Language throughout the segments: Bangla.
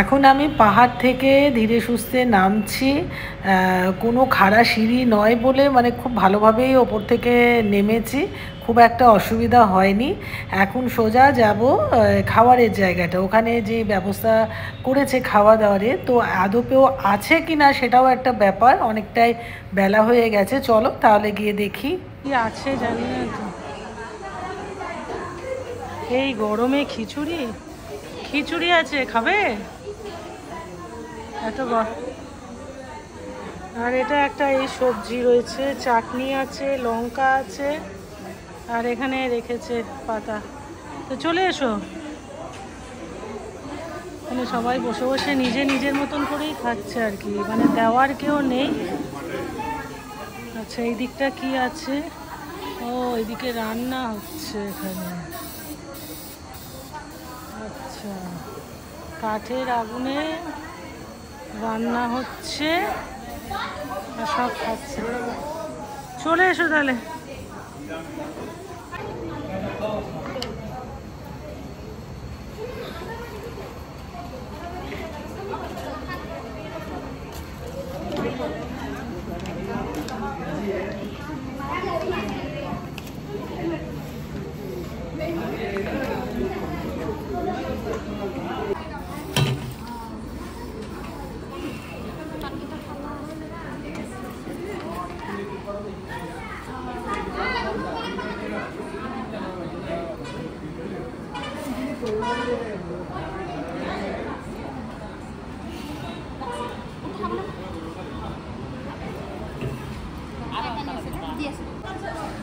এখন আমি পাহাড় থেকে ধীরে সুস্থে নামছি। কোনো খাড়া সিঁড়ি নয় বলে মানে খুব ভালোভাবেই ওপর থেকে নেমেছি, খুব একটা অসুবিধা হয়নি। এখন সোজা যাব খাবারের জায়গাটা, ওখানে যে ব্যবস্থা করেছে খাওয়া দাওয়ারে, তো আদপেও আছে কি না সেটাও একটা ব্যাপার। অনেকটাই বেলা হয়ে গেছে, চলো তাহলে গিয়ে দেখি কি আছে। জানি না তো, এই গরমে খিচুড়ি খিচুড়ি আছে, খাবে? এত আর এটা একটা এই সবজি রয়েছে, চাটনি আছে, লঙ্কা আছে, আর এখানে রেখেছে পাতা। তো চলে এসো, মানে সবাই বসে বসে নিজের মতন করেই খাচ্ছে আর কি, মানে দেওয়ার কেউ নেই। আচ্ছা এই দিকটা কি আছে? ও এদিকে রান্না হচ্ছে এখানে। আচ্ছা কাঠের আগুনে রান্না হচ্ছে আর সব খাচ্ছে। চলে এসো তাহলে।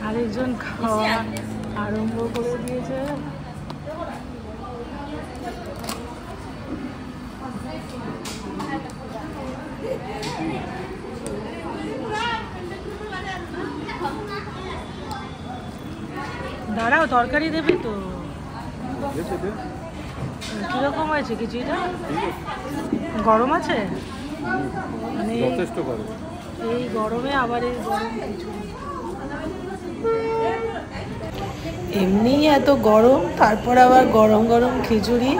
আরেকজন খাওয়া আরম্ভ করে দিয়েছে। দাঁড়াও, তরকারি দেবে তো? কিরকম হয়েছে খিচুড়িটা? গরম আছে মানে যথেষ্ট গরম, এই গরমে আবার এই গরম খিচুড়ি। এমনি এত গরম, তারপর আবার গরম গরম খিচুড়ি,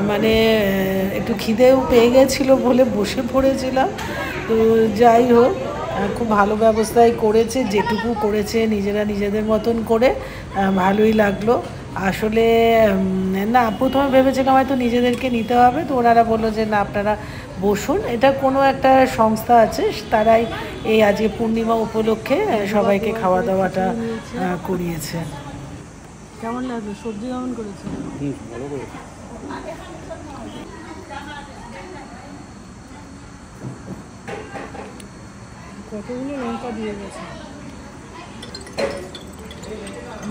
মানে একটু খিদেও পেয়ে গেছিলো বলে বসে পড়েছিলাম। তো যাই হোক, খুব ভালো ব্যবস্থাই করেছে, যেটুকু করেছে নিজেরা নিজেদের মতন করে, ভালোই লাগলো। আসলে না, প্রথমে ভেবেছিলাম হয়তো নিজেদেরকে নিতে হবে, তো ওনারা বললো যে না আপনারা বসুন। এটা কোনো একটা সংস্থা আছে, তারাই এই আজকে পূর্ণিমা উপলক্ষে সবাইকে খাওয়া দাওয়াটা করিয়েছে। কেমন লাগলো? সবজি কেমন করেছে? ভালো করেছে। কতগুলো লঙ্কা দিয়ে গেছে,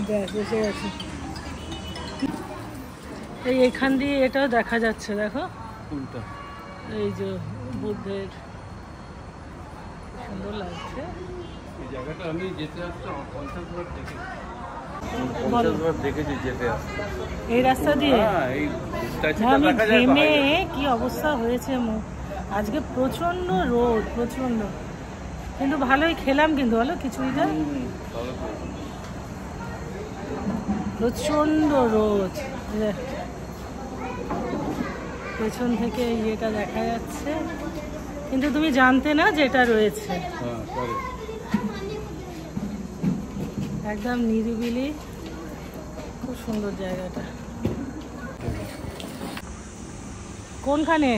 ব্যাস এসে গেছে। এই এখান দিয়ে এটাও দেখা যাচ্ছে, দেখো এই যে বুদ্ধের, সুন্দর লাগছে এই জায়গাটা। আমি যেতে আসতে 50 বার দেখেছি যেতে আসতে এই রাস্তা দিয়ে। আমি ঘেমে কি অবস্থা হয়েছে মুখ আজকে, প্রচন্ড রোদ, প্রচন্ড। কিন্তু ভালোই খেলাম কিন্তু, বলো খিচুড়িটা, প্রচন্ড রোদ। পেছন থেকে ইয়েটা দেখা যাচ্ছে, কিন্তু তুমি জানতে না যেটা রয়েছে। একদম নিরিবিলি, খুব সুন্দর জায়গাটা। কোনখানে?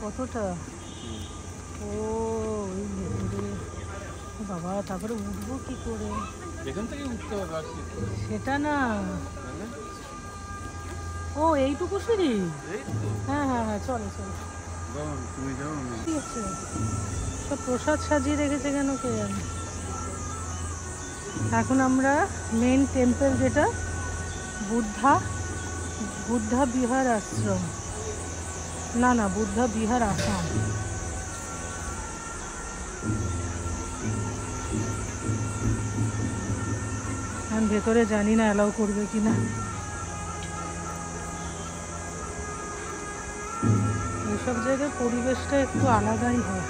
কতটা? ও বাবা, তারপরে উঠবো কি করে? এখান থেকে উঠতে হবে সেটা না। ও এইটুকু সিঁড়ি? হ্যাঁ হ্যাঁ হ্যাঁ, চলো চলো। ঠিক আছে, সব প্রসাদ সাজিয়ে রেখেছে কেন কে জানে। এখন আমরা মেন টেম্পল, যেটা বুদ্ধা বিহার আশ্রম, না বুদ্ধা বিহার আসাম। আমি ভেতরে জানি না অ্যালাউ করবে কিনা। এইসব জায়গায় পরিবেশটা একটু আলাদাই হয়।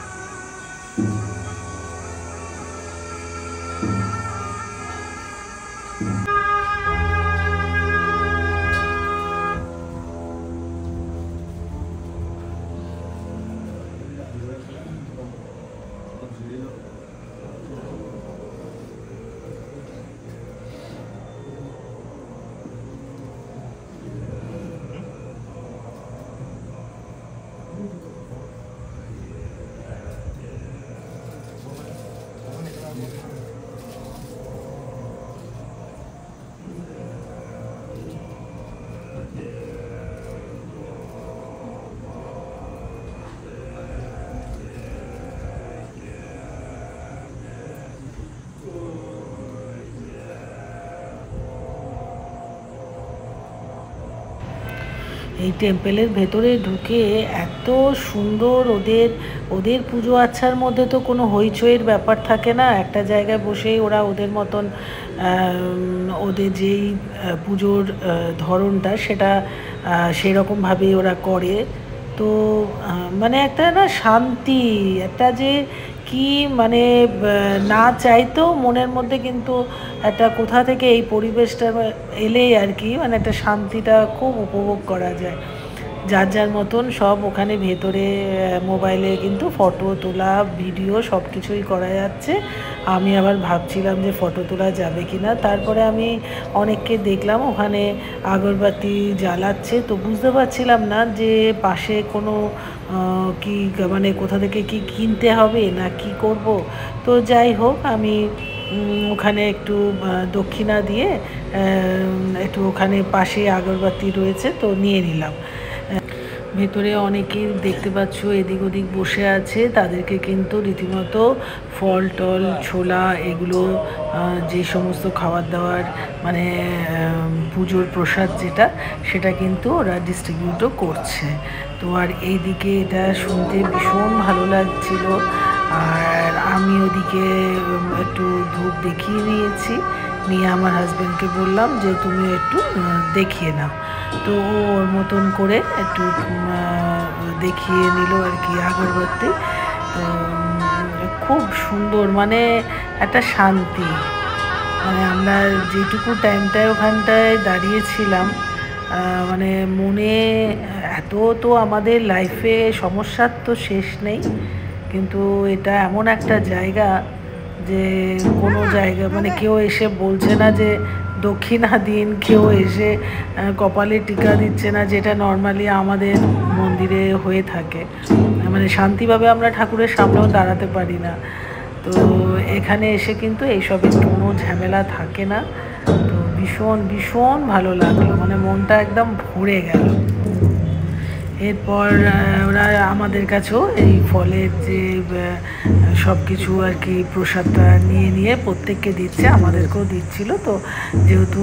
এই টেম্পেলের ভেতরে ঢুকে এত সুন্দর ওদের পুজো আচ্ছার মধ্যে তো কোনো হইচইয়ের ব্যাপার থাকে না। একটা জায়গায় বসেই ওরা ওদের মতন ওদের যেই পুজোর ধরনটা সেটা সেরকমভাবেই ওরা করে। তো মানে একটা না শান্তি, একটা যে কি মানে না চাইতেও মনের মধ্যে কিন্তু একটা কোথা থেকে এই পরিবেশটা এলেই আর কি মানে একটা শান্তিটা খুব উপভোগ করা যায়। যার যার মতন সব ওখানে ভেতরে মোবাইলে কিন্তু ফটো তোলা ভিডিও সব কিছুই করা যাচ্ছে। আমি আবার ভাবছিলাম যে ফটো তোলা যাবে কি না, তারপরে আমি অনেককে দেখলাম ওখানে আগরবাতি জ্বালাচ্ছে, তো বুঝতে পারছিলাম না যে পাশে কোনো কি মানে কোথা থেকে কি কিনতে হবে না কি করব। তো যাই হোক আমি ওখানে একটু দক্ষিণা দিয়ে একটু ওখানে পাশে আগরবাতি রয়েছে তো নিয়ে নিলাম। ভেতরে অনেকেই দেখতে পাচ্ছ এদিক ওদিক বসে আছে, তাদেরকে কিন্তু রীতিমতো ফল টল ছোলা এগুলো যে সমস্ত খাবার দাবার মানে পুজোর প্রসাদ যেটা সেটা কিন্তু ওরা ডিস্ট্রিবিউটও করছে। তো আর এইদিকে এটা শুনতে ভীষণ ভালো লাগছিল। আর আমি ওদিকে একটু ধূপ দেখিয়ে নিয়েছি, নিয়ে আমার হাজব্যান্ডকে বললাম যে তুমি একটু দেখিয়ে নাও। তো ওর মতন করে একটু দেখিয়ে নিল আর কি আগরবাতি। তো খুব সুন্দর মানে একটা শান্তি, মানে আমরা যেটুকু টাইমটায় ওখানটায় দাঁড়িয়েছিলাম মানে মনে এত তো আমাদের লাইফে সমস্যার তো শেষ নেই, কিন্তু এটা এমন একটা জায়গা যে কোনো জায়গা মানে কেউ এসে বলছে না যে দক্ষিণা দিন, কেউ এসে কপালে টিকা দিচ্ছে না যেটা নর্মালি আমাদের মন্দিরে হয়ে থাকে। মানে শান্তিভাবে আমরা ঠাকুরের সামনেও দাঁড়াতে পারি না। তো এখানে এসে কিন্তু এইসবের কোনো ঝামেলা থাকে না। তো ভীষণ ভীষণ ভালো লাগলো, মানে মনটা একদম ভরে গেল। এরপর ওরা আমাদের কাছেও এই ফলের যে সব কিছু আর কি প্রসাদটা নিয়ে প্রত্যেককে দিচ্ছে, আমাদেরকেও দিচ্ছিল। তো যেহেতু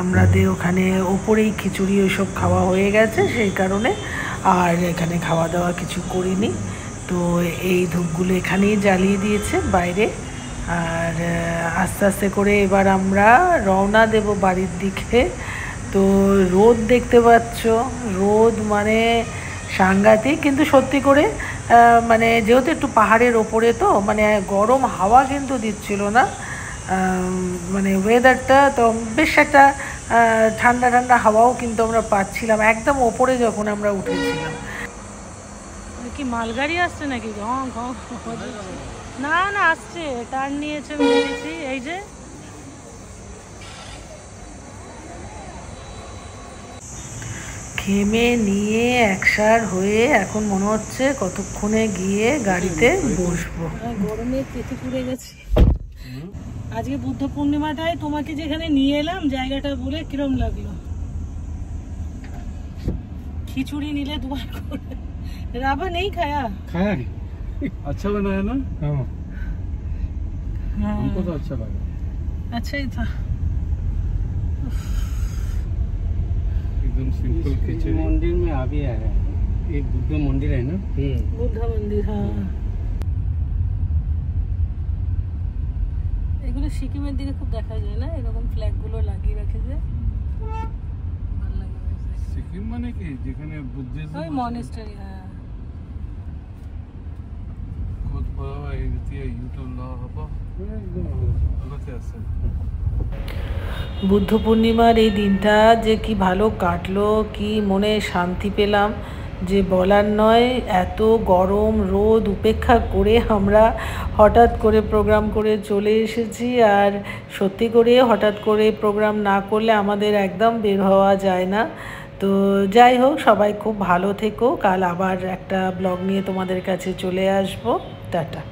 আমাদের ওখানে ওপরেই খিচুড়ি ওইসব খাওয়া হয়ে গেছে সেই কারণে আর এখানে খাওয়া দাওয়া কিছু করিনি। তো এই ধূপগুলো এখানেই জ্বালিয়ে দিয়েছে বাইরে। আর আস্তে আস্তে করে এবার আমরা রওনা দেব বাড়ির দিকে। তো রোদ দেখতে পাচ্ছ, রোদ মানে সাংঘাতিক, কিন্তু সত্যি করে মানে যেহেতু একটু পাহাড়ের ওপরে তো মানে গরম হাওয়া কিন্তু দিচ্ছিল না, মানে ওয়েদারটা তো বেশ একটা ঠান্ডা ঠান্ডা হাওয়াও কিন্তু আমরা পাচ্ছিলাম একদম ওপরে যখন আমরা উঠেছিলাম। কি মালগাড়ি আসছে নাকি? না না আসছে, টার্ন নিয়েছে দেখেছি। এই যে ঘেমে নিয়ে একসার হয়ে এখন মনে হচ্ছে কতক্ষণে গিয়ে গাড়িতে বসবো। গরমে পেটে পুড়ে গেছি। আজকে বুদ্ধ পূর্ণিমাটায় তোমাকে যেখানে নিয়ে এলাম জায়গাটা বলে কিরম লাগলো? खिचड़ी नीले दुबार राबा नहीं खाया खाया है अच्छा बनाया ना। हाँ हमको तो अच्छा लगा, अच्छा ही था। एकदम सिंपल खिचड़ी। मंदिर में आ भी आया है, एक बुद्ध मंदिर है ना। बुद्ध मंदिर। हाँ এগুলো সিকিমের দিকে খুব দেখা যায় না, এরকম ফ্ল্যাগ গুলো লাগিয়ে রাখে যে ভালো লাগে। সিকিম মানে কি যেখানে বুদ্ধিজম ওই মনেস্টারি। হ্যাঁ খুব বড় এই দিয়ে ইউটিউব না হবে ভালোতে আছে। বুদ্ধ পূর্ণিমার এই দিনটা যে কি ভালো কাটলো, কি মনে শান্তি পেলাম যে বলার নয়। এত গরম রোদ উপেক্ষা করে আমরা হঠাৎ করে প্রোগ্রাম করে চলে এসেছি। আর সত্যি করে হঠাৎ করে প্রোগ্রাম না করলে আমাদের একদম বের হওয়া যায় না। তো যাই হোক, সবাই খুব ভালো থেকো। কাল আবার একটা ব্লগ নিয়ে তোমাদের কাছে চলে আসবো। টাটা।